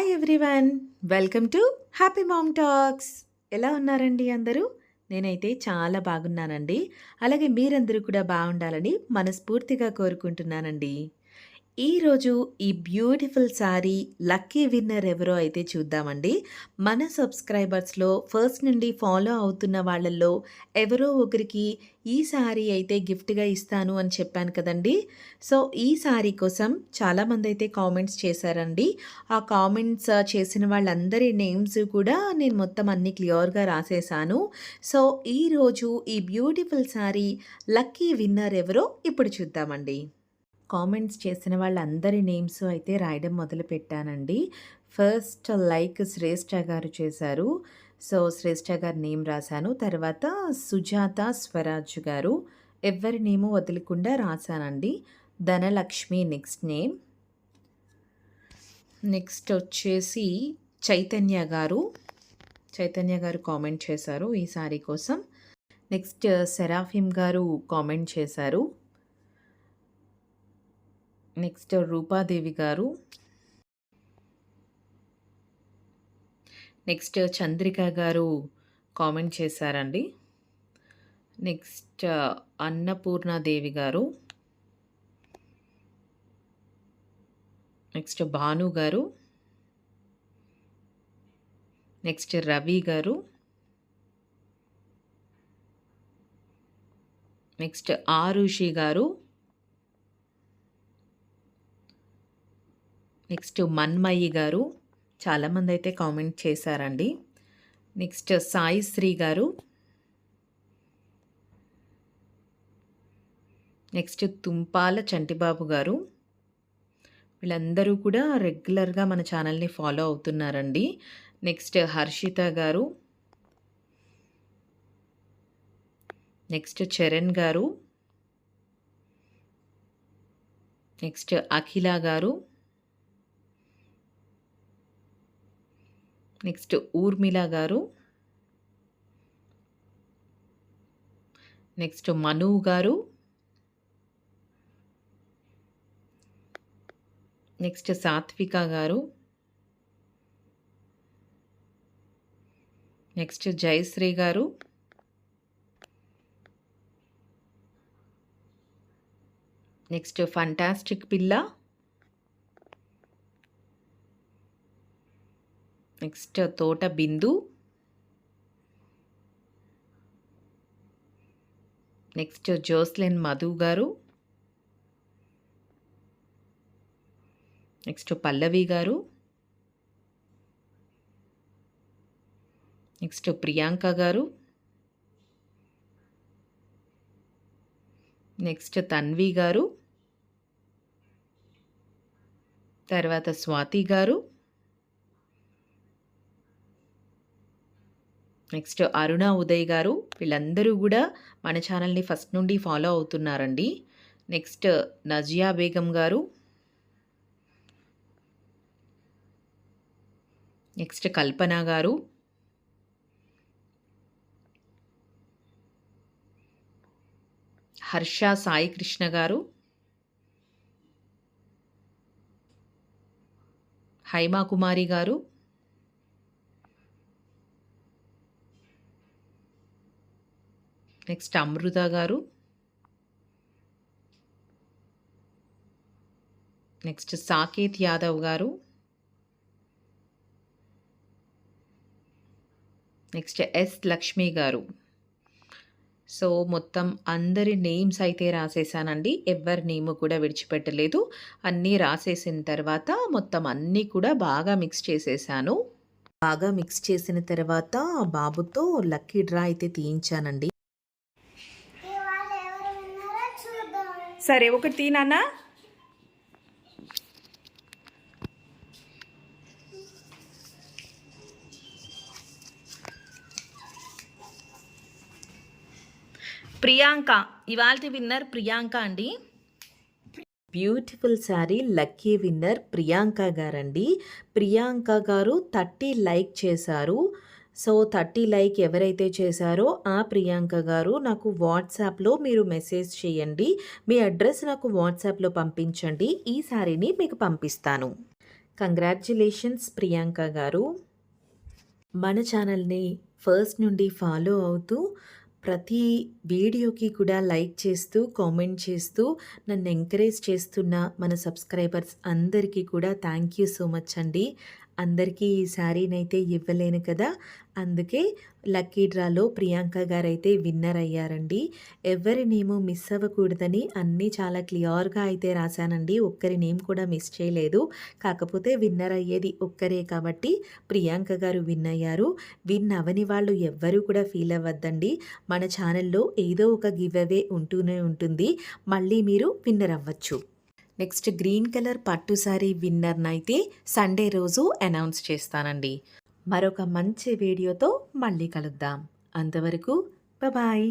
Hi everyone! Welcome to happy ma'am talks. ఎలా ఉన్నారండి అందరూ? నేనైతే చాలా బాగున్నానండి. అలాగే మీరందరూ కూడా బాగుండాలని మనస్ఫూర్తిగా కోరుకుంటున్నానండి. ఈరోజు ఈ బ్యూటిఫుల్ శారీ లక్కీ విన్నర్ ఎవరో అయితే చూద్దామండి. మన సబ్స్క్రైబర్స్‌లో ఫస్ట్ నుండి ఫాలో అవుతున్న వాళ్ళల్లో ఎవరో ఒకరికి ఈ శారీ అయితే గిఫ్ట్‌గా ఇస్తాను అని చెప్పాను కదండీ! సో, ఈ శారీ కోసం చాలామందైతే కామెంట్స్ చేశారండి. ఆ కామెంట్స్ చేసిన వాళ్ళందరి నేమ్స్ కూడా నేను మొత్తం అన్నీ క్లియర్‌గా రాసేసాను. సో, ఈరోజు ఈ బ్యూటిఫుల్ శారీ లక్కీ విన్నర్ ఎవరో ఇప్పుడు చూద్దామండి. కామెంట్స్ చేసిన వాళ్ళందరి నేమ్స్ అయితే రాయడం మొదలుపెట్టానండి. ఫస్ట్ లైక్ శ్రేష్ఠ గారు చేశారు. సో, శ్రేష్ఠ గారి నేమ్ రాశాను. తర్వాత సుజాత స్వరాజ్ గారు. ఎవ్వరి నేము వదలకుండా రాశానండి. Dhanalakshmi next name. నెక్స్ట్ వచ్చేసి చైతన్య గారు. చైతన్య గారు కామెంట్ చేశారు ఈ సారీ కోసం. నెక్స్ట్ సెరాఫిమ్ గారు కామెంట్ చేశారు. నెక్స్ట్ రూపాదేవి గారు. నెక్స్ట్ చంద్రిక గారు కామెంట్ చేశారండి. నెక్స్ట్ అన్నపూర్ణాదేవి గారు. నెక్స్ట్ భాను గారు. నెక్స్ట్ రవి గారు. నెక్స్ట్ ఆరుషి గారు. నెక్స్ట్ మన్మయి గారు. చాలామంది అయితే కామెంట్ చేశారండి. నెక్స్ట్ సాయి శ్రీ గారు. నెక్స్ట్ తుంపాల చంటిబాబు గారు. వీళ్ళందరూ కూడా రెగ్యులర్గా మన ఛానల్ని ఫాలో అవుతున్నారండి. నెక్స్ట్ హర్షిత గారు. నెక్స్ట్ చరణ్ గారు. నెక్స్ట్ అఖిల గారు. నెక్స్ట్ ఊర్మిళ గారు. నెక్స్ట్ మను గారు. నెక్స్ట్ సాత్విక గారు. నెక్స్ట్ జయశ్రీ గారు. నెక్స్ట్ ఫంటాస్టిక్ పిల్ల. నెక్స్ట్ తోట బిందు. నెక్స్ట్ జోస్లిన్ మధు గారు. నెక్స్ట్ పల్లవి గారు. నెక్స్ట్ ప్రియాంక గారు. నెక్స్ట్ తన్వి గారు. తర్వాత స్వాతి గారు. నెక్స్ట్ అరుణ ఉదయ్ గారు. వీళ్ళందరూ కూడా మన ఛానల్ని ఫస్ట్ నుండి ఫాలో అవుతున్నారండి. నెక్స్ట్ నజియా బేగం గారు. నెక్స్ట్ కల్పన గారు. హర్ష సాయి కృష్ణ గారు. హైమా కుమారి గారు. నెక్స్ట్ అమృత గారు. నెక్స్ట్ సాకేత్ యాదవ్ గారు. నెక్స్ట్ ఎస్ లక్ష్మి గారు. సో, మొత్తం అందరి నేమ్స్ అయితే రాసేసానండి. ఎవరి నేమ్ కూడా విడిచిపెట్టలేదు. అన్నీ రాసేసిన తర్వాత మొత్తం అన్నీ కూడా బాగా మిక్స్ చేసేసాను. బాగా మిక్స్ చేసిన తర్వాత బాబుతో లక్కీ డ్రా అయితే తీయించానండి. సరే, ఒకటి తీనానా. ప్రియాంక ఇవాల్టి విన్నర్ ప్రియాంక అండి. Beautiful sari lucky winner Priyanka గారండి. ప్రియాంక గారు 30 లైక్ చేశారు. సో 30 లైక్ ఎవరైతే చేశారో ఆ ప్రియాంక గారు నాకు వాట్సాప్లో మీరు మెసేజ్ చేయండి. మీ అడ్రస్ నాకు వాట్సాప్లో పంపించండి. ఈ శారీని మీకు పంపిస్తాను. కంగ్రాచ్యులేషన్స్ ప్రియాంక గారు. మన ఛానల్‌ని ఫస్ట్ నుండి ఫాలో అవుతూ, ప్రతి వీడియోకి కూడా లైక్ చేస్తూ, కామెంట్ చేస్తూ, నన్ను ఎంకరేజ్ చేస్తున్న మన సబ్స్క్రైబర్స్ అందరికీ కూడా థ్యాంక్ యూ సో మచ్ అండి. అందరికీ ఈ శారీనైతే ఇవ్వలేను కదా! అందుకే లక్కీ డ్రాలో ప్రియాంక గారైతే విన్నర్ అయ్యారండి. ఎవరి నేము మిస్ అవ్వకూడదని అన్నీ చాలా క్లియర్‌గా అయితే రాశానండి. ఒక్కరి నేమ్ కూడా మిస్ చేయలేదు. కాకపోతే విన్నర్ అయ్యేది ఒక్కరే కాబట్టి ప్రియాంక గారు విన్ అయ్యారు. విన్ అవ్వని వాళ్ళు ఎవ్వరూ కూడా ఫీల్ అవ్వద్దండి. మన ఛానల్‌లో ఏదో ఒక గివ్ అవే ఉంటూనే ఉంటుంది. మళ్ళీ మీరు విన్నర్ అవ్వచ్చు. నెక్స్ట్ గ్రీన్ కలర్ పట్టు సారీ విన్నర్‌నైతే సండే రోజు అనౌన్స్ చేస్తానండి. మరొక మంచి వీడియోతో మళ్ళీ కలుద్దాం. అంతవరకు బాయ్.